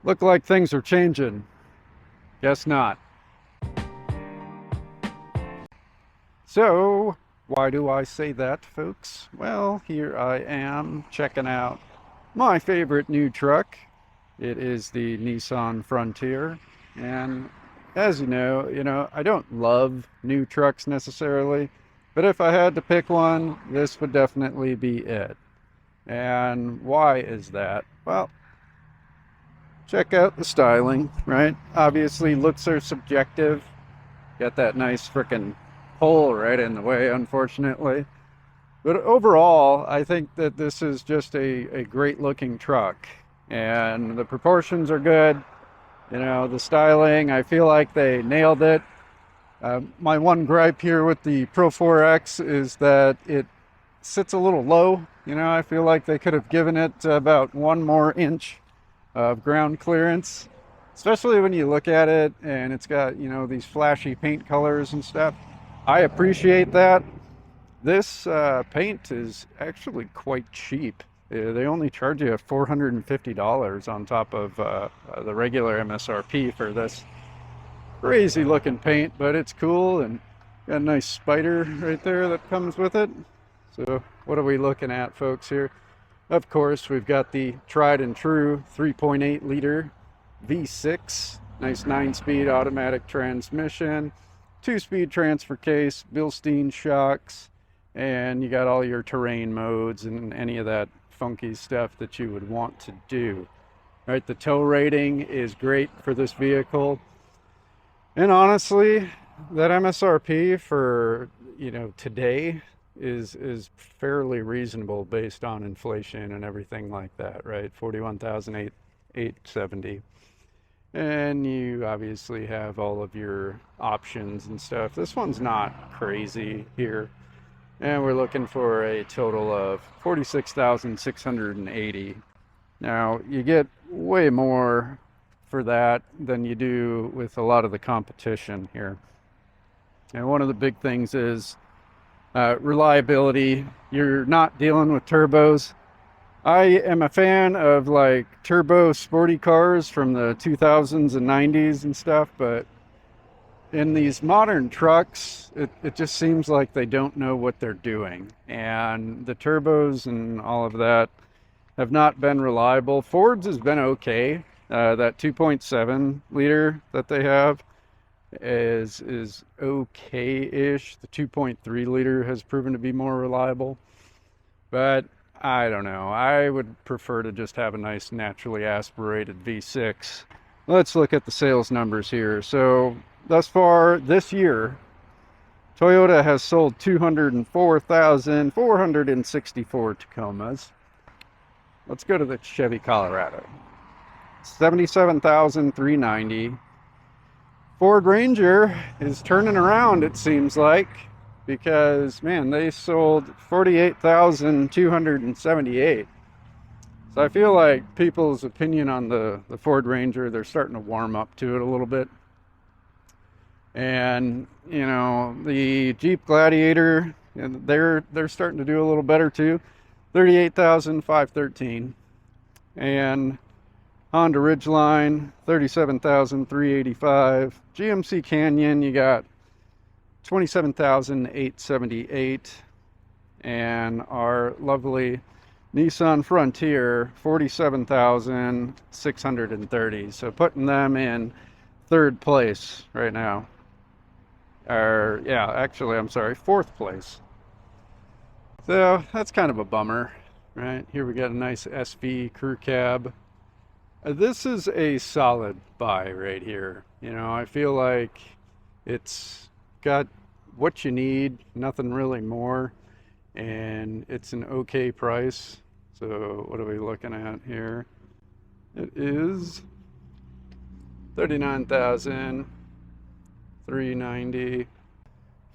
Look like things are changing. Guess not. So, why do I say that, folks? Well, here I am checking out my favorite new truck. It is the Nissan Frontier. And as you know, I don't love new trucks necessarily, but if I had to pick one, this would definitely be it. And why is that? Well, check out the styling, right? Obviously, looks are subjective. Got that nice frickin' hole right in the way, unfortunately. But overall, I think that this is just a great looking truck. And the proportions are good. You know, the styling, I feel like they nailed it. My one gripe here with the Pro 4X is that it sits a little low. You know, I feel like they could have given it about 1 more inch of ground clearance, especially when you look at it and it's got, you know, these flashy paint colors and stuff. I appreciate that. This paint is actually quite cheap. They only charge you $450 on top of the regular MSRP for this crazy looking paint, but it's cool and got a nice spider right there that comes with it. So what are we looking at, folks, here? Of course, we've got the tried and true 3.8 liter V6, nice 9-speed automatic transmission, 2-speed transfer case, Bilstein shocks, and you got all your terrain modes and any of that funky stuff that you would want to do. All right, the tow rating is great for this vehicle. And honestly, that MSRP for, you know, today is fairly reasonable based on inflation and everything like that, right? 41,870. And you obviously have all of your options and stuff. This one's not crazy here. And we're looking for a total of 46,680. Now, you get way more for that than you do with a lot of the competition here. And one of the big things is reliability. You're not dealing with turbos. I am a fan of like turbo sporty cars from the 2000s and 90s and stuff, but in these modern trucks, it just seems like they don't know what they're doing. And the turbos and all of that have not been reliable. Ford's has been okay. That 2.7 liter that they have is okay-ish. The 2.3 liter has proven to be more reliable. But I don't know. I would prefer to just have a nice naturally aspirated V6. Let's look at the sales numbers here. So thus far this year, Toyota has sold 204,464 Tacomas. Let's go to the Chevy Colorado. 77,390. Ford Ranger is turning around, it seems like, because, man, they sold 48,278. So I feel like people's opinion on the Ford Ranger, they're starting to warm up to it a little bit. And, you know, the Jeep Gladiator, they're starting to do a little better too. 38,513. And Honda Ridgeline, 37,385. GMC Canyon, you got 27,878. And our lovely Nissan Frontier, 47,630. So putting them in third place right now. Or, yeah, actually, I'm sorry, fourth place. So that's kind of a bummer, right? Here we got a nice SV crew cab. This is a solid buy right here. You know, I feel like it's got what you need, nothing really more, and it's an okay price. So what are we looking at here? It is 39,390,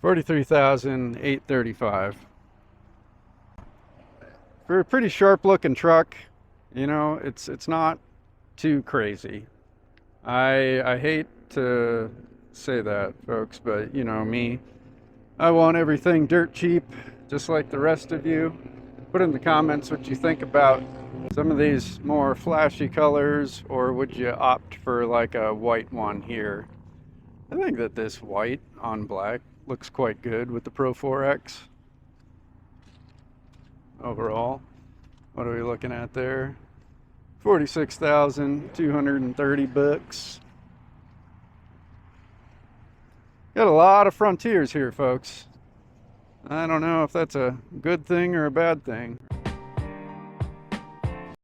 43,835. For a pretty sharp looking truck, you know, it's not too crazy. I hate to say that, folks, but you know me, I want everything dirt cheap, just like the rest of you. Put in the comments what you think about Some of these more flashy colors, or would you opt for like a white one here? I think that this white on black looks quite good with the Pro 4X. Overall, what are we looking at there? 46,230 bucks. Got a lot of Frontiers here, folks. I don't know if that's a good thing or a bad thing.